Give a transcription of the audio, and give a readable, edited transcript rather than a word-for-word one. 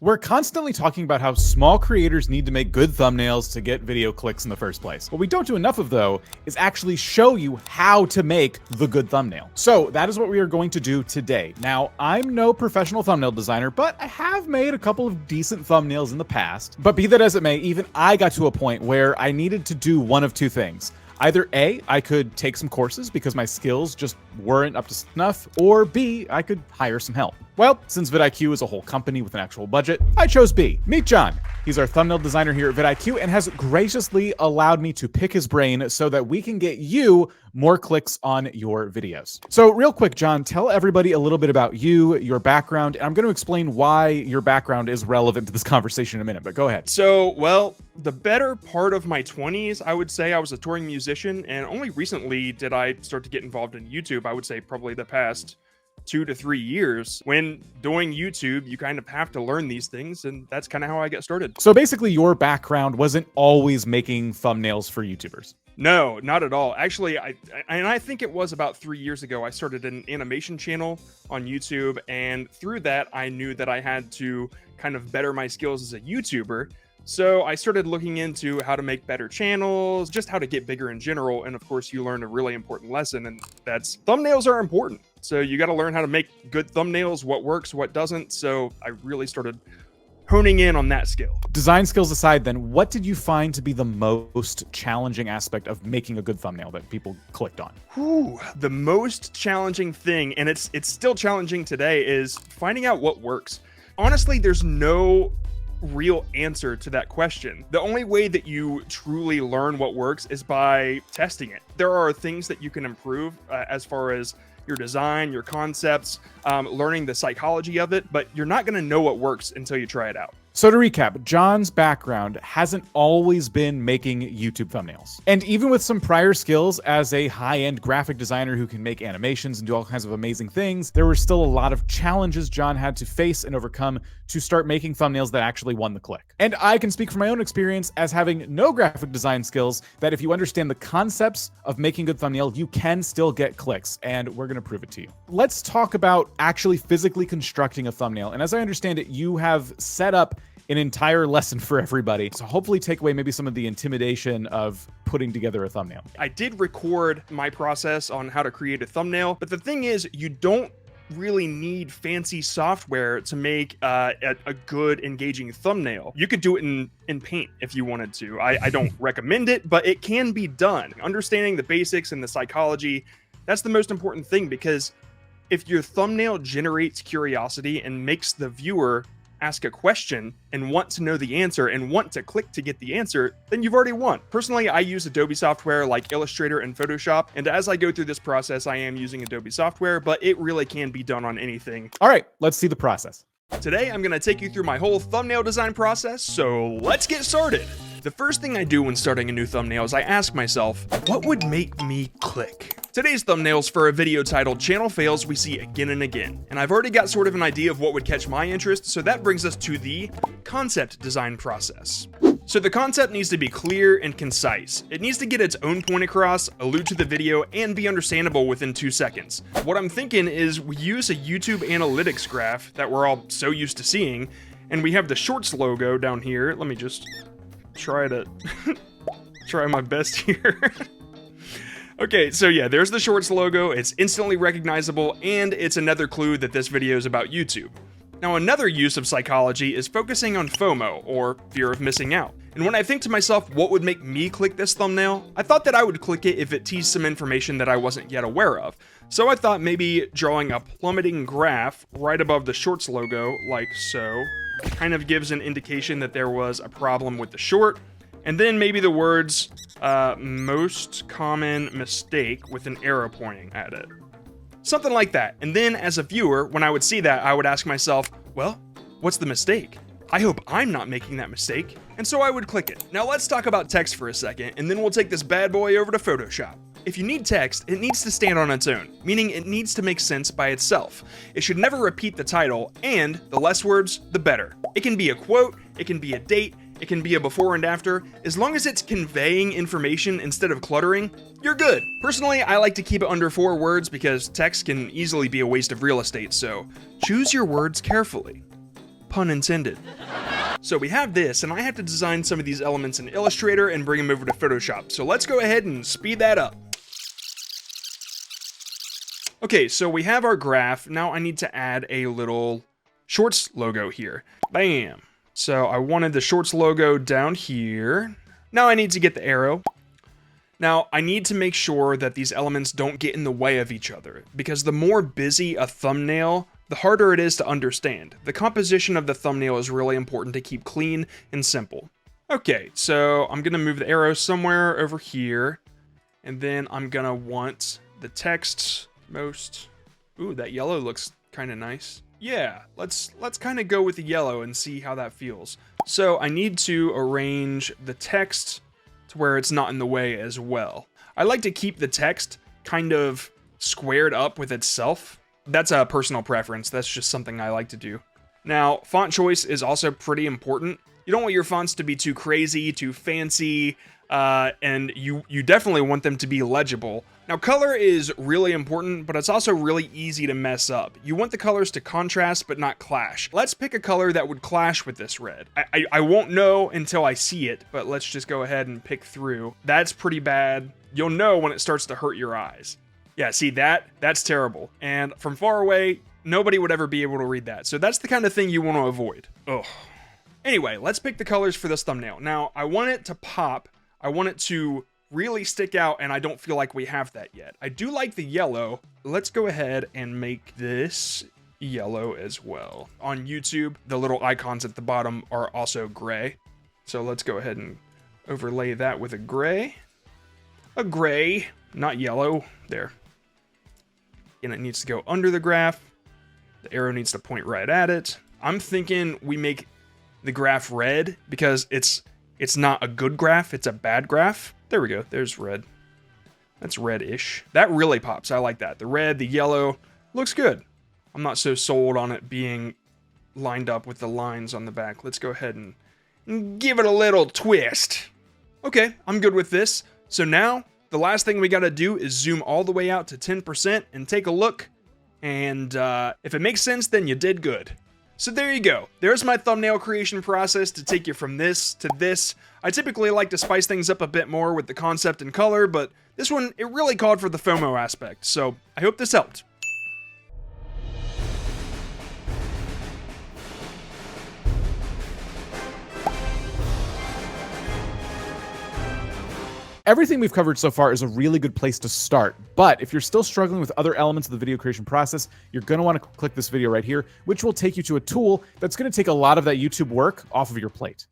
We're constantly talking about how small creators need to make good thumbnails to get video clicks in the first place. What we don't do enough of, though, is actually show you how to make the good thumbnail. So that is what we are going to do today. Now, I'm no professional thumbnail designer, but I have made a couple of decent thumbnails in the past. But be that as it may, even I got to a point where I needed to do one of two things. Either A, I could take some courses because my skills just weren't up to snuff, or B, I could hire some help. Well, since vidIQ is a whole company with an actual budget, I chose B. Meet John. He's our thumbnail designer here at vidIQ and has graciously allowed me to pick his brain so that we can get you more clicks on your videos. So real quick, John, tell everybody a little bit about you, your background, and I'm going to explain why your background is relevant to this conversation in a minute, but go ahead. So, well, the better part of my 20s, I would say I was a touring musician, and only recently did I start to get involved in YouTube. I would say probably the past 2 to 3 years. When doing YouTube, you kind of have to learn these things, and that's kind of how I got started. So basically your background wasn't always making thumbnails for YouTubers. No, not at all. Actually, I think it was about 3 years ago, I started an animation channel on YouTube, and through that, I knew that I had to kind of better my skills as a YouTuber. So I started looking into how to make better channels, just how to get bigger in general. And of course, you learn a really important lesson, and that's thumbnails are important. So you got to learn how to make good thumbnails, what works, what doesn't. So I really started honing in on that skill. Design skills aside, then, what did you find to be the most challenging aspect of making a good thumbnail that people clicked on? The most challenging thing, and it's still challenging today, is finding out what works. Honestly, there's no real answer to that question. The only way that you truly learn what works is by testing it. There are things that you can improve as far as your design, your concepts, learning the psychology of it, but you're not going to know what works until you try it out. So to recap, John's background hasn't always been making YouTube thumbnails. And even with some prior skills as a high-end graphic designer who can make animations and do all kinds of amazing things, there were still a lot of challenges John had to face and overcome to start making thumbnails that actually won the click. And I can speak from my own experience as having no graphic design skills that if you understand the concepts of making good thumbnail, you can still get clicks, and we're gonna prove it to you. Let's talk about actually physically constructing a thumbnail. And as I understand it, you have set up an entire lesson for everybody. So hopefully take away maybe some of the intimidation of putting together a thumbnail. I did record my process on how to create a thumbnail, but the thing is, you don't really need fancy software to make a good engaging thumbnail. You could do it in Paint if you wanted to. I don't recommend it, but it can be done. Understanding the basics and the psychology, that's the most important thing, because if your thumbnail generates curiosity and makes the viewer ask a question and want to know the answer and want to click to get the answer, then you've already won. Personally, I use Adobe software like Illustrator and Photoshop, and as I go through this process, I am using Adobe software, but it really can be done on anything. All right, let's see the process. Today, I'm gonna take you through my whole thumbnail design process, so let's get started. The first thing I do when starting a new thumbnail is I ask myself, what would make me click? Today's thumbnails for a video titled Channel Fails We See Again and Again, and I've already got sort of an idea of what would catch my interest, so that brings us to the concept design process. So the concept needs to be clear and concise. It needs to get its own point across, allude to the video, and be understandable within 2 seconds. What I'm thinking is we use a YouTube analytics graph that we're all so used to seeing, and we have the Shorts logo down here. Let me just try to try my best here. Okay, so yeah, there's the Shorts logo. It's instantly recognizable, and it's another clue that this video is about YouTube. Now, another use of psychology is focusing on FOMO, or fear of missing out. And when I think to myself, what would make me click this thumbnail? I thought that I would click it if it teased some information that I wasn't yet aware of. So I thought maybe drawing a plummeting graph right above the Shorts logo, like so, kind of gives an indication that there was a problem with the short. And then maybe the words, most common mistake with an arrow pointing at it. Something like that. And then as a viewer, when I would see that, I would ask myself, well, what's the mistake? I hope I'm not making that mistake. And so I would click it. Now let's talk about text for a second, and then we'll take this bad boy over to Photoshop. If you need text, it needs to stand on its own, meaning it needs to make sense by itself. It should never repeat the title, and the less words, the better. It can be a quote, it can be a date, it can be a before and after. As long as it's conveying information instead of cluttering, you're good. Personally, I like to keep it under 4 words because text can easily be a waste of real estate, so choose your words carefully. Pun intended. So we have this, and I have to design some of these elements in Illustrator and bring them over to Photoshop. So let's go ahead and speed that up. Okay, so we have our graph. Now I need to add a little Shorts logo here. Bam. So I wanted the Shorts logo down here. Now I need to get the arrow. Now I need to make sure that these elements don't get in the way of each other, because the more busy a thumbnail, the harder it is to understand. The composition of the thumbnail is really important to keep clean and simple. Okay, so I'm gonna move the arrow somewhere over here, and then I'm gonna want the text most. Ooh, that yellow looks kind of nice. Yeah, let's kind of go with the yellow and see how that feels. So I need to arrange the text to where it's not in the way as well. I like to keep the text kind of squared up with itself. That's a personal preference. That's just something I like to do. Now, font choice is also pretty important. You don't want your fonts to be too crazy, too fancy, and you definitely want them to be legible. Now, color is really important, but it's also really easy to mess up. You want the colors to contrast, but not clash. Let's pick a color that would clash with this red. I won't know until I see it, but let's just go ahead and pick through. That's pretty bad. You'll know when it starts to hurt your eyes. Yeah, see that's terrible. And from far away, nobody would ever be able to read that. So that's the kind of thing you want to avoid. Ugh. Anyway, let's pick the colors for this thumbnail. Now, I want it to pop. I want it to really stick out, and I don't feel like we have that yet. I do like the yellow. Let's go ahead and make this yellow as well. On YouTube, the little icons at the bottom are also gray. So let's go ahead and overlay that with a gray. A gray, not yellow. There. And it needs to go under the graph. The arrow needs to point right at it. I'm thinking we make the graph red because it's not a good graph, it's a bad graph. There we go, there's red. That's red-ish. That really pops, I like that. The red, the yellow, looks good. I'm not so sold on it being lined up with the lines on the back. Let's go ahead and give it a little twist. Okay, I'm good with this. So now, the last thing we gotta do is zoom all the way out to 10% and take a look. And if it makes sense, then you did good. So there you go. There's my thumbnail creation process to take you from this to this. I typically like to spice things up a bit more with the concept and color, but this one, it really called for the FOMO aspect. So I hope this helped. Everything we've covered so far is a really good place to start, but if you're still struggling with other elements of the video creation process, you're going to want to click this video right here, which will take you to a tool that's going to take a lot of that YouTube work off of your plate.